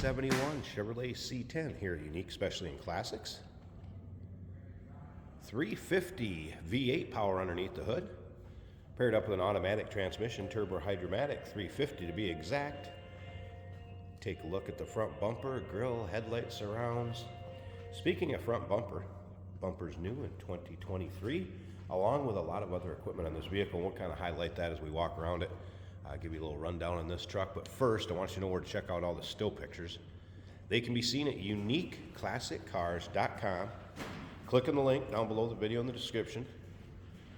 1971 Chevrolet C10 here at Unique, especially in classics. 350 V8 power underneath the hood, paired up with an automatic transmission, turbo hydromatic, 350 to be exact. Take a look at the front bumper, grille, headlight surrounds. Speaking of front bumper, bumper's new in 2023, along with a lot of other equipment on this vehicle. We'll kind of highlight that as we walk around it. Give you a little rundown on this truck, but first I want you to know where to check out all the still pictures. They can be seen at uniqueclassiccars.com. Click on the link down below the video in the description.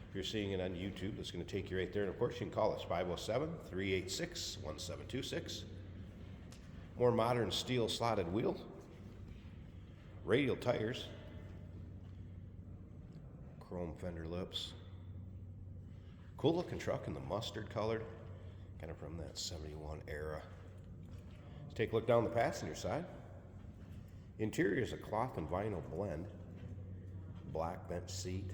If you're seeing it on YouTube, it's going to take you right there, and of course you can call us 507-386-1726. More modern steel slotted wheel, radial tires, chrome fender lips. Cool looking truck in the mustard colored, kind of from that 71 era. Let's take a look down the passenger side. Interior is a cloth and vinyl blend. Black bench seat.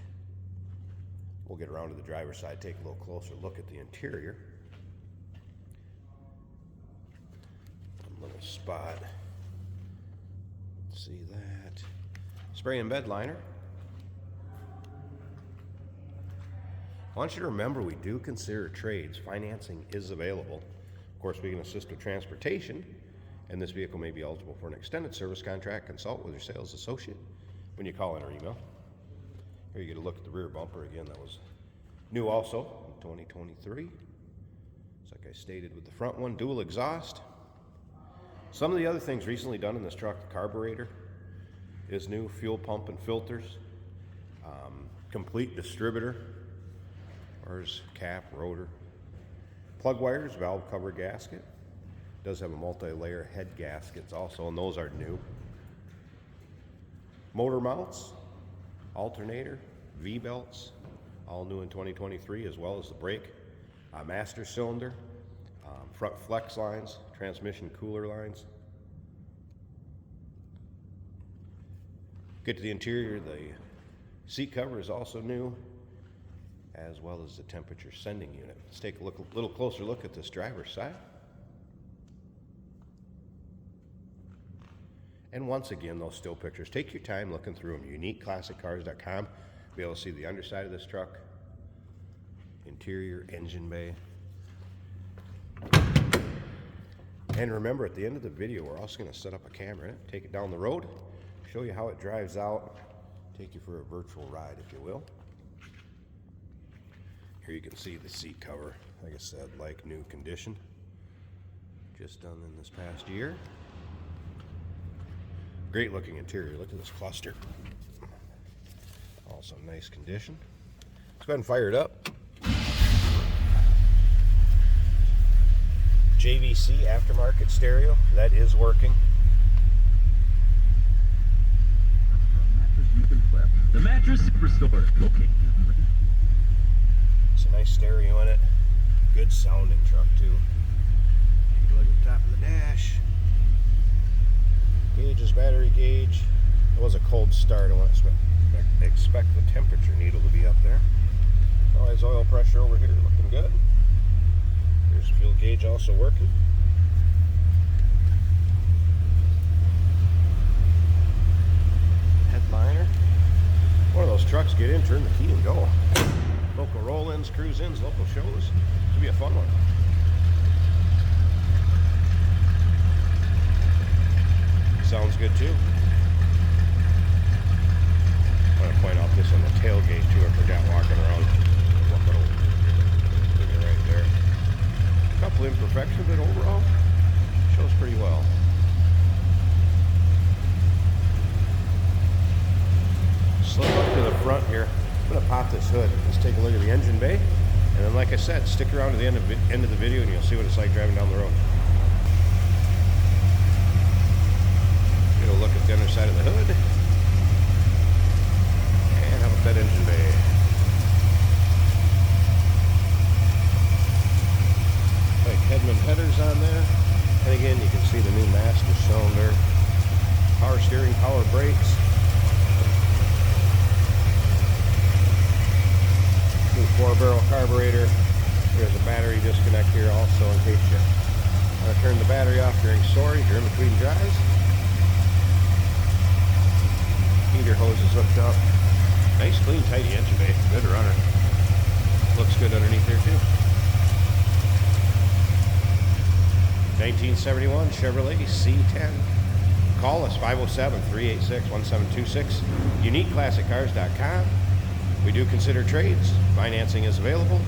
We'll get around to the driver's side, take a little closer look at the interior. A little spot. See that. Spray and bed liner. I want you to remember we do consider trades. Financing is available. Of course, we can assist with transportation, and this vehicle may be eligible for an extended service contract. Consult with your sales associate when you call in or email. Here you get a look at the rear bumper. Again, that was new also in 2023. It's like I stated with the front one, dual exhaust. Some of the other things recently done in this truck, the carburetor is new, fuel pump and filters, complete distributor. There's cap, rotor, plug wires, valve cover gasket. Does have a multi-layer head gaskets also, and those are new. Motor mounts, alternator, V-belts, all new in 2023, as well as the brake, master cylinder, front flex lines, transmission cooler lines. Get to the interior, the seat cover is also new, as well as the temperature sending unit. Let's take a little closer look at this driver's side. And once again, those still pictures, take your time looking through them. UniqueClassicCars.com. Be able to see the underside of this truck, interior, engine bay. And remember, at the end of the video, we're also going to set up a camera in it, take it down the road, show you how it drives out, take you for a virtual ride, if you will. Here you can see the seat cover, like I said, like new condition. Just done in this past year. Great looking interior. Look at this cluster. Also nice condition. Let's go ahead and fire it up. JVC aftermarket stereo. That is working. The Mattress Superstore. Okay. It's a nice stereo in it. Good sounding truck too. You can look at the top of the dash. Gauge is battery gauge. It was a cold start. I want to expect the temperature needle to be up there. Always oil pressure over here looking good. Here's fuel gauge also working. Headliner. One of those trucks, get in, turn the key and go. Local roll-ins, cruise-ins, local shows. Should be a fun one. Sounds good too. I want to point out this on the tailgate too. I forgot walking around. One little thing right there. A couple imperfections, but overall shows pretty well. Slip up to the front here. I'm going to pop this hood. Let's take a look at the engine bay. And then, like I said, stick around to the end of the video and you'll see what it's like driving down the road. Get a look at the underside of the hood. And how about that engine bay? Like Hedman headers on there. And again, you can see the new master cylinder. Power steering, power brakes. New 4-barrel carburetor. There's a battery disconnect here also in case you Turn the battery off during storage or in between drives. Heater hose is hooked up. Nice, clean, tidy engine bay. Good runner. Looks good underneath there too. 1971 Chevrolet C10. Call us 507-386-1726. UniqueClassicCars.com. We do consider trades. Financing is available.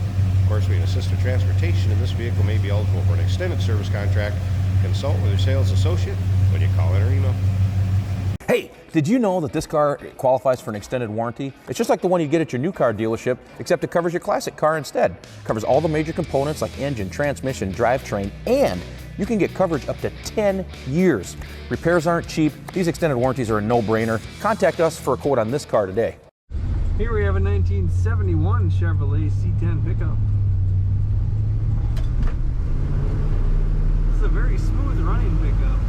Of course, we can assist with transportation, and this vehicle may be eligible for an extended service contract. Consult with your sales associate when you call in or email. Hey, did you know that this car qualifies for an extended warranty? It's just like the one you get at your new car dealership, except it covers your classic car instead. It covers all the major components like engine, transmission, drivetrain, and you can get coverage up to 10 years. Repairs aren't cheap. These extended warranties are a no-brainer. Contact us for a quote on this car today. Here we have a 1971 Chevrolet C10 pickup. This is a very smooth running pickup.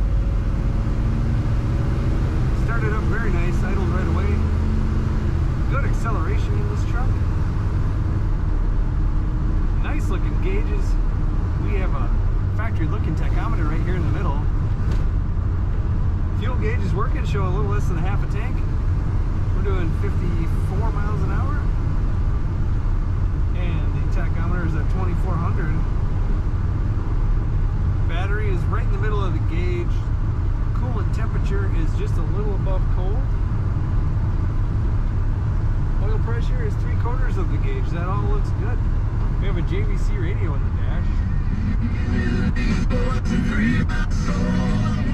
Started up very nice, idled right away. Good acceleration in this truck. Nice looking gauges. We have a factory looking tachometer right here in the middle. Fuel gauge is working, showing a little less than half a tank. We're doing 54 miles an hour. And the tachometer is at 2400. Battery is right in the middle of the gauge. Coolant temperature is just a little above cold. Oil pressure is 3/4 of the gauge. That all looks good. We have a JVC radio in the dash.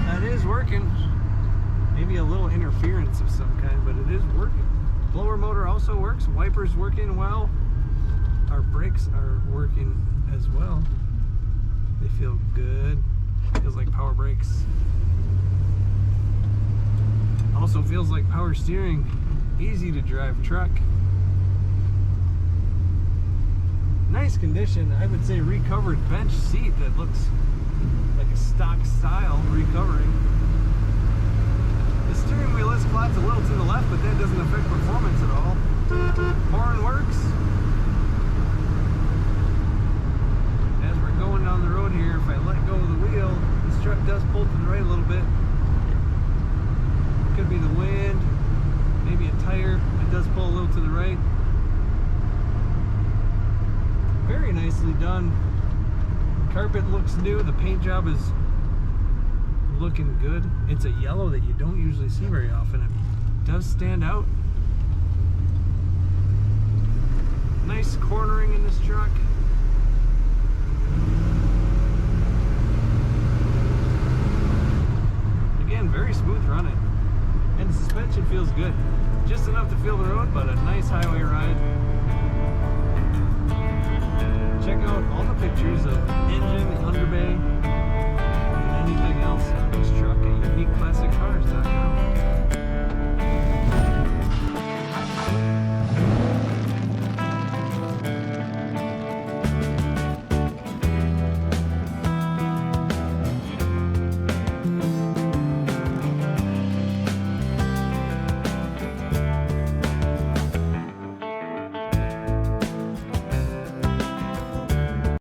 That is working. Maybe a little interference of some kind, but it is working. Blower motor also works. Wipers working well. Our brakes are working as well. They feel good. Feels like power brakes. Also feels like power steering. Easy to drive truck. Nice condition. I would say recovered bench seat that looks like a stock style recovering. The steering wheel is clocked a little to the left, but that doesn't affect performance at all. Horn works. As we're going down the road here, if I let go of the wheel, this truck does pull to the right a little bit. Could be the wind, maybe a tire. It does pull a little to the right. Very nicely done. Carpet looks new. The paint job is looking good. It's a yellow that you don't usually see very often. It does stand out. Nice cornering in this truck. Again, very smooth running. And the suspension feels good. Just enough to feel the road, but a nice highway ride. Check out all the pictures of the engine, the underbay, and anything else on this truck at Unique Classic Cars.